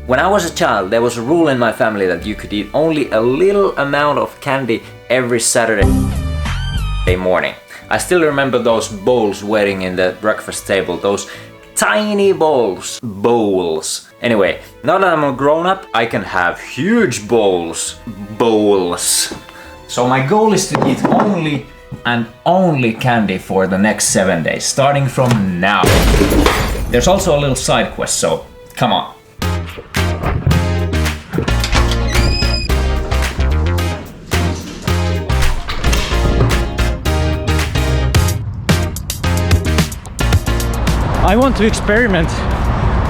When I was a child, there was a rule in my family that you could eat only a little amount of candy every Saturday morning. I still remember those bowls waiting in the breakfast table, those tiny bowls. Anyway, now that I'm a grown-up, I can have huge bowls. So my goal is to eat only and only candy for the next 7 days, starting from now. There's also a little side quest, so come on. I want to experiment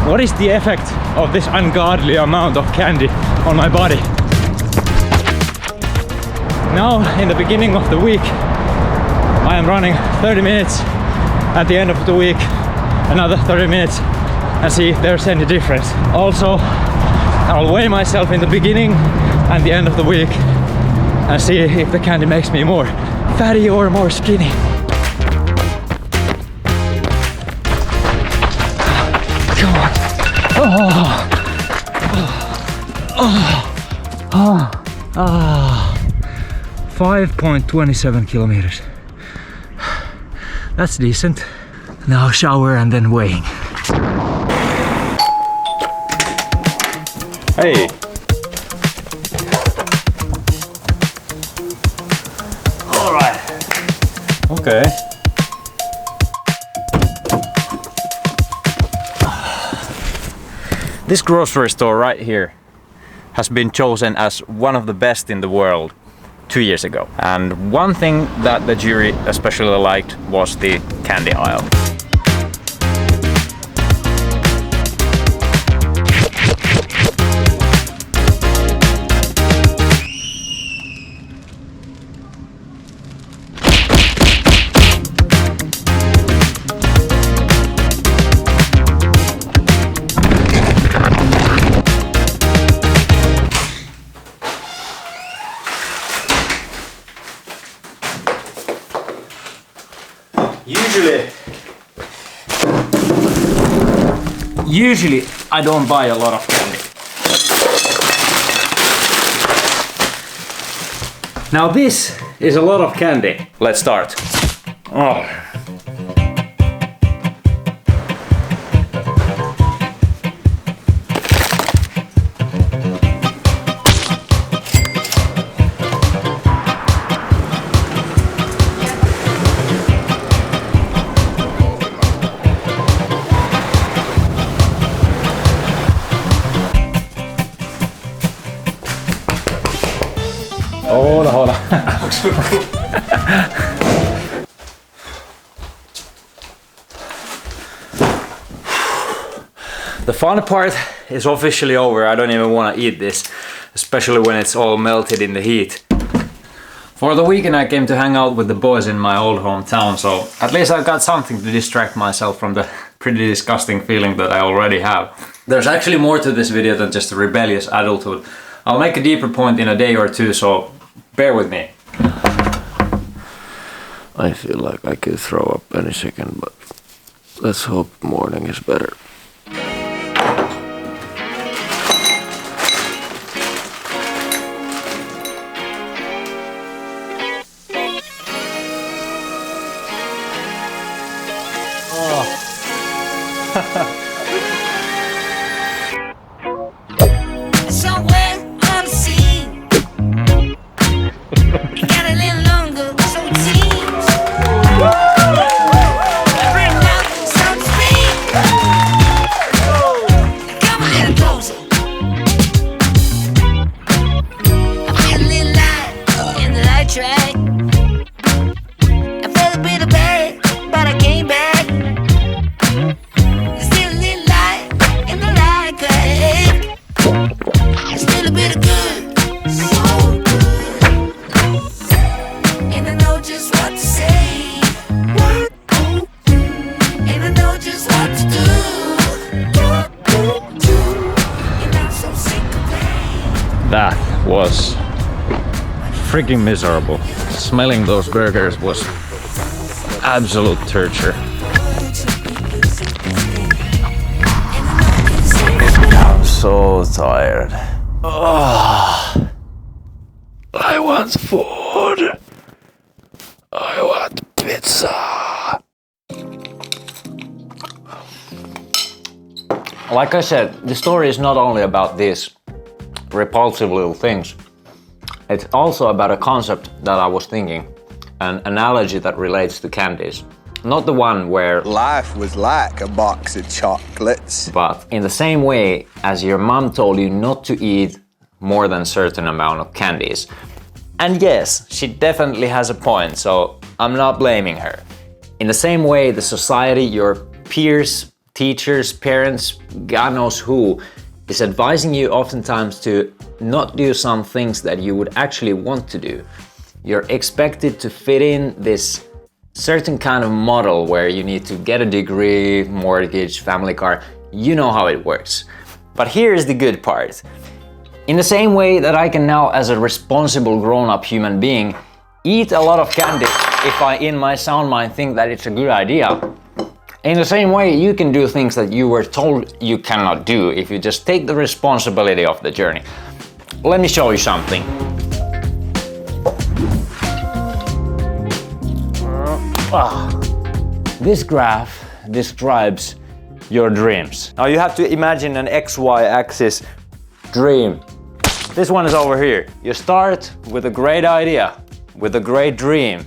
what is the effect of this ungodly amount of candy on my body. Now, in the beginning of the week, I am running 30 minutes. At the end of the week, another 30 minutes, and see if there's any difference. Also, I'll weigh myself in the beginning and the end of the week and see if the candy makes me more fatty or more skinny. Come on. 5.27 kilometers. That's decent. Now shower and then weighing. Hey! Alright. Okay. This grocery store right here has been chosen as one of the best in the world 2 years ago. And one thing that the jury especially liked was the candy aisle. Usually I don't buy a lot of candy. Now this is a lot of candy. Let's start. Oh. Hold on. The fun part is officially over. I don't even want to eat this, especially when it's all melted in the heat. For the weekend I came to hang out with the boys in my old hometown, so at least I've got something to distract myself from the pretty disgusting feeling that I already have. There's actually more to this video than just a rebellious adulthood. I'll make a deeper point in a day or two, so bear with me. I feel like I could throw up any second, but let's hope morning is better. Somewhere unseen, it got a little longer, so it seems. Bring out some speed. Come a little closer. I feel a little light in the light track. I felt a bit of bad, but I came back. There's still a little light in the light track. Still a bit of good, so good. And I know just what to say. And I know just what to do. And I'm so sick of pain. That was freaking miserable. Smelling those burgers was absolute torture. House. so tired. Oh, I want food. I want pizza. Like I said, the story is not only about these repulsive little things. It's also about a concept that I was thinking, an analogy that relates to candies. Not the one where life was like a box of chocolates. But in the same way as your mom told you not to eat more than a certain amount of candies. And yes, she definitely has a point, so I'm not blaming her. In the same way, the society, your peers, teachers, parents, God knows who, is advising you oftentimes to not do some things that you would actually want to do. You're expected to fit in this certain kind of model where you need to get a degree, mortgage, family car. You know how it works. But here's the good part. In the same way that I can now, as a responsible grown-up human being, eat a lot of candy if I in my sound mind think that it's a good idea. In the same way, you can do things that you were told you cannot do if you just take the responsibility of the journey. Let me show you something. This graph describes your dreams. Now you have to imagine an XY axis dream. This one is over here. You start with a great idea, with a great dream.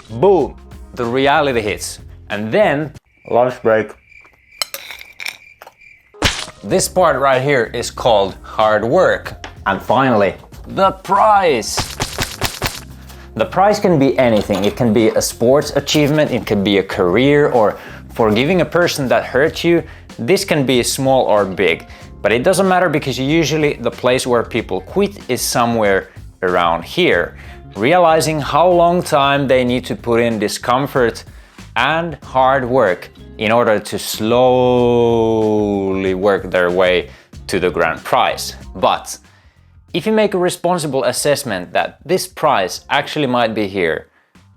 Boom, the reality hits. And then, lunch break. This part right here is called hard work. And finally, the prize. The prize can be anything. It can be a sports achievement, it can be a career, or forgiving a person that hurt you. This can be small or big, but it doesn't matter because usually the place where people quit is somewhere around here. Realizing how long time they need to put in discomfort and hard work in order to slowly work their way to the grand prize. But if you make a responsible assessment that this prize actually might be here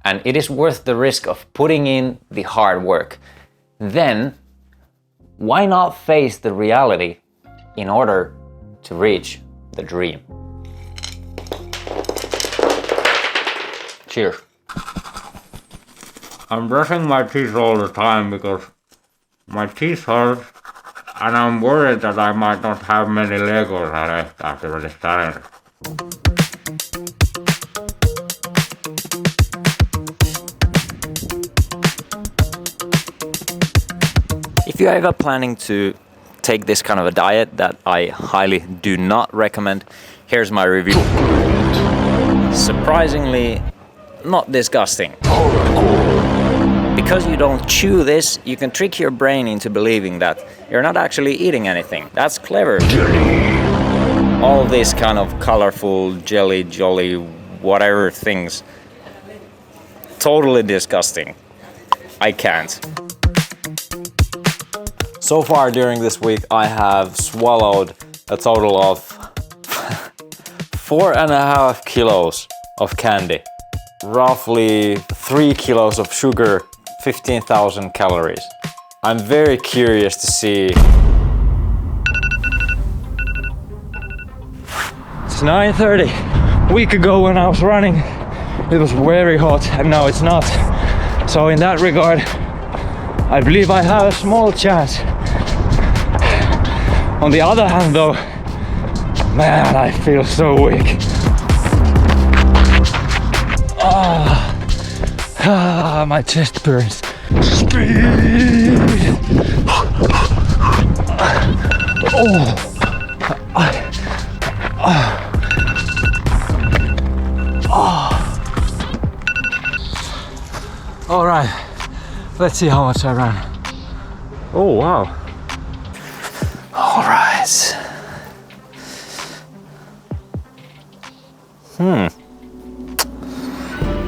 and it is worth the risk of putting in the hard work, then why not face the reality in order to reach the dream? Cheers. I'm brushing my teeth all the time because my teeth hurt and I'm worried that I might not have many Legos left after this challenge. If you're ever planning to take this kind of a diet that I highly do not recommend, here's my review. Surprisingly, not disgusting. Because you don't chew this, you can trick your brain into believing that you're not actually eating anything. That's clever. All these kind of colorful jelly, jolly, whatever things. Totally disgusting. I can't. So far during this week, I have swallowed a total of 4.5 kilos of candy. Roughly 3 kilos of sugar, 15,000 calories. I'm very curious to see. It's 9:30. A week ago when I was running, it was very hot and now it's not. So in that regard, I believe I have a small chance. On the other hand though, man, I feel so weak. My chest burns. Speed! All right, let's see how much I ran. Oh wow. All right.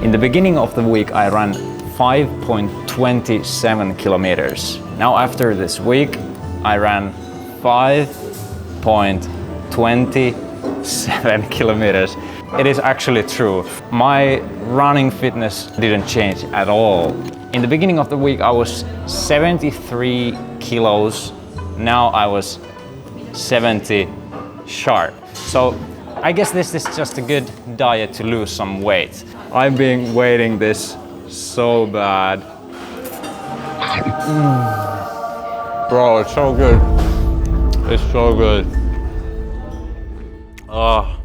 In the beginning of the week, I ran 5.27 kilometers. Now after this week, I ran 5.27 kilometers. It is actually true. My running fitness didn't change at all. In the beginning of the week, I was 73 kilos. Now I was 70 sharp. So I guess this is just a good diet to lose some weight. I've been waiting this so bad. Bro, it's so good. It's so good. Oh.